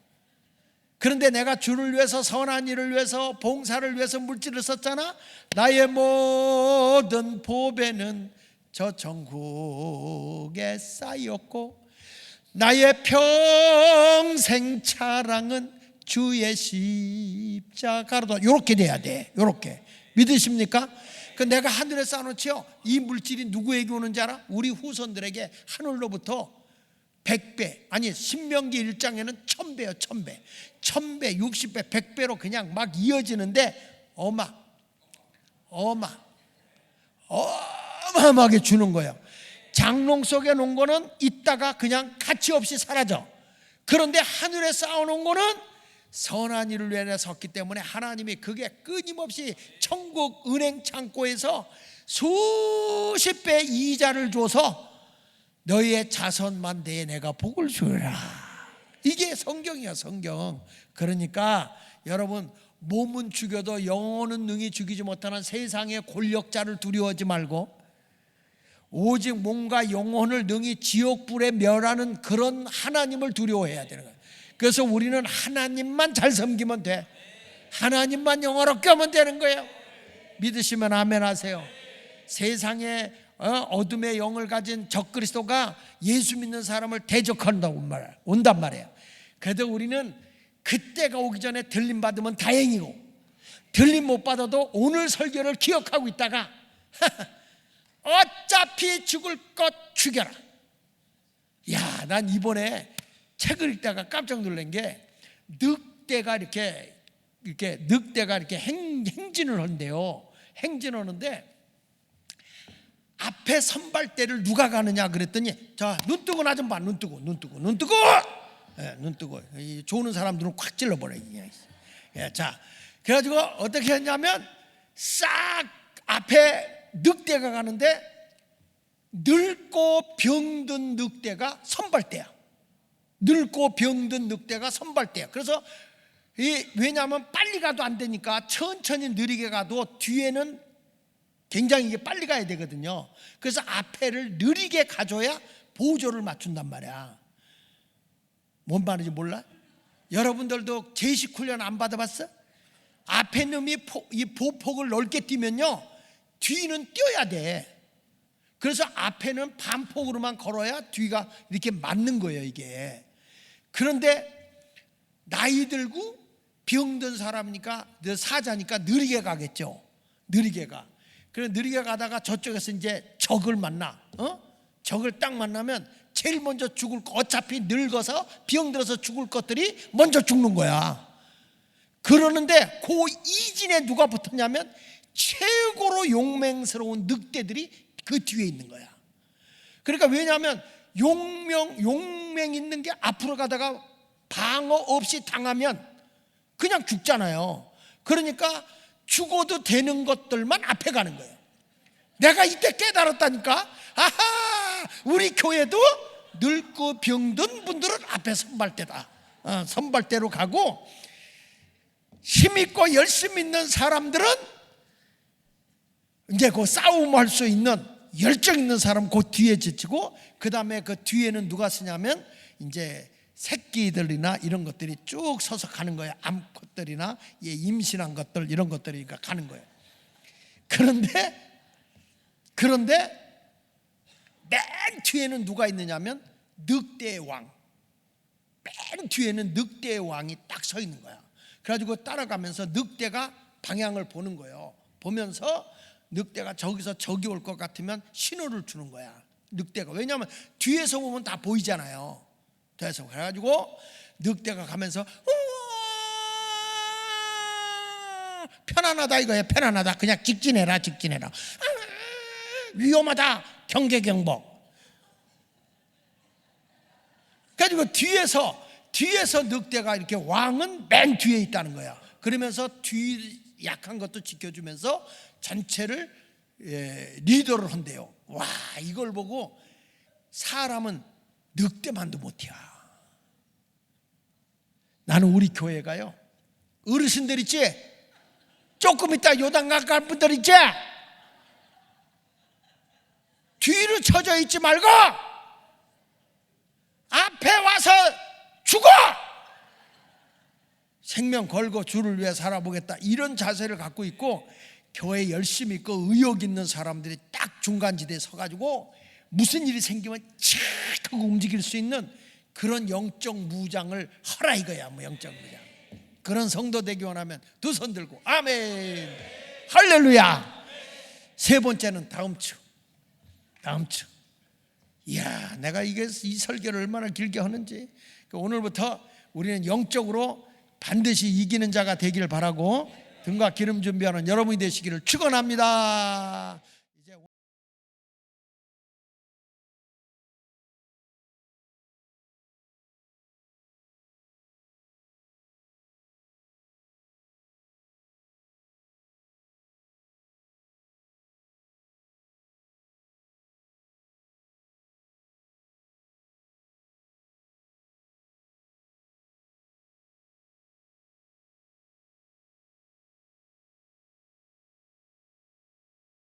그런데 내가 주를 위해서, 선한 일을 위해서, 봉사를 위해서 물질을 썼잖아. 나의 모든 보배는 저 천국에 쌓였고 나의 평생 자랑은 주의 십자가로다. 이렇게 돼야 돼. 이렇게. 믿으십니까? 그 내가 하늘에 쌓아놓지요. 이 물질이 누구에게 오는지 알아? 우리 후손들에게 하늘로부터 100배, 아니 신명기 1장에는 1000배요. 1000배, 60배, 100배로 그냥 막 이어지는데 어마어마하게 주는 거예요. 장롱 속에 놓은 거는 있다가 그냥 가치 없이 사라져. 그런데 하늘에 쌓아놓은 거는 선한 일을 위해 섰기 때문에 하나님이 그게 끊임없이 천국 은행 창고에서 수십 배 이자를 줘서 너희의 자손만 대해 내가 복을 주리라. 이게 성경이야, 성경. 그러니까 여러분, 몸은 죽여도 영혼은 능히 죽이지 못하는 세상의 권력자를 두려워하지 말고 오직 몸과 영혼을 능히 지옥불에 멸하는 그런 하나님을 두려워해야 되는 거예요. 그래서 우리는 하나님만 잘 섬기면 돼. 하나님만 영화롭게 하면 되는 거예요. 믿으시면 아멘 하세요. 세상에 어둠의 영을 가진 적그리스도가 예수 믿는 사람을 대적한다고 온단 말이에요. 그래도 우리는 그때가 오기 전에 들림 받으면 다행이고, 들림 못 받아도 오늘 설교를 기억하고 있다가 어차피 죽을 것 죽여라. 야, 난 이번에 책을 읽다가 깜짝 놀란 게 늑대가 이렇게 행진을 하는데요. 행진하는데 앞에 선발대를 누가 가느냐 그랬더니, 자, 눈 뜨고 나 좀 봐. 눈 뜨고 예, 눈 뜨고. 조는 사람들은 콱 찔러버려. 예, 자, 그래가지고 어떻게 했냐면 싹 앞에 늑대가 가는데 늙고 병든 늑대가 선발대야. 늙고 병든 늑대가 선발대야. 그래서 왜냐하면 빨리 가도 안 되니까 천천히 느리게 가도 뒤에는 굉장히 이게 빨리 가야 되거든요. 그래서 앞에를 느리게 가줘야 보조를 맞춘단 말이야. 뭔 말인지 몰라? 여러분들도 제식 훈련 안 받아봤어? 앞에 놈이 이 보폭을 넓게 뛰면요, 뒤는 뛰어야 돼. 그래서 앞에는 반폭으로만 걸어야 뒤가 이렇게 맞는 거예요, 이게. 그런데 나이 들고 병든 사람이니까, 사자니까 느리게 가겠죠. 느리게 가. 그래 느리게 가다가 저쪽에서 이제 적을 만나. 적을 딱 만나면 제일 먼저 죽을 거, 어차피 늙어서 병들어서 죽을 것들이 먼저 죽는 거야. 그러는데 그 이진에 누가 붙었냐면 최고로 용맹스러운 늑대들이 그 뒤에 있는 거야. 그러니까 왜냐하면 용맹 있는 게 앞으로 가다가 방어 없이 당하면 그냥 죽잖아요. 그러니까 죽어도 되는 것들만 앞에 가는 거예요. 내가 이때 깨달았다니까. 아하, 우리 교회도 늙고 병든 분들은 앞에 선발대다. 선발대로 가고, 힘있고 열심 있는 사람들은 이제 그 싸움할 수 있는 열정 있는 사람 그 뒤에 지치고, 그 다음에 그 뒤에는 누가 서냐면 이제 새끼들이나 이런 것들이 쭉 서서 가는 거예요. 암컷들이나 임신한 것들, 이런 것들이 가는 거예요. 그런데 맨 뒤에는 누가 있느냐면 늑대의 왕. 맨 뒤에는 늑대의 왕이 딱 서 있는 거야. 그래가지고 따라가면서 늑대가 방향을 보는 거예요. 보면서 늑대가 저기서 저기 올 것 같으면 신호를 주는 거야. 늑대가. 왜냐하면 뒤에서 보면 다 보이잖아요. 뒤에서. 그래가지고 늑대가 가면서 편안하다 이거예요. 편안하다. 그냥 직진해라. 위험하다. 경계경보. 그래가지고 뒤에서 늑대가 이렇게, 왕은 맨 뒤에 있다는 거야. 그러면서 뒤 약한 것도 지켜주면서 전체를 리더를 한대요. 와, 이걸 보고 사람은 늑대만도 못해요. 나는 우리 교회가요, 어르신들 있지? 조금 있다 요단강 갈 분들 있지? 뒤로 쳐져 있지 말고 앞에 와서 죽어! 생명 걸고 주를 위해 살아보겠다, 이런 자세를 갖고 있고, 교회 열심히 있고 의욕 있는 사람들이 딱 중간지대에 서가지고 무슨 일이 생기면 착 하고 움직일 수 있는 그런 영적 무장을 하라 이거야. 뭐 영적 무장. 그런 성도 되기 원하면 두 손 들고 아멘, 할렐루야. 세 번째는 다음 주. 이야, 내가 이 설교를 얼마나 길게 하는지. 오늘부터 우리는 영적으로 반드시 이기는 자가 되기를 바라고, 등과 기름 준비하는 여러분이 되시기를 축원합니다.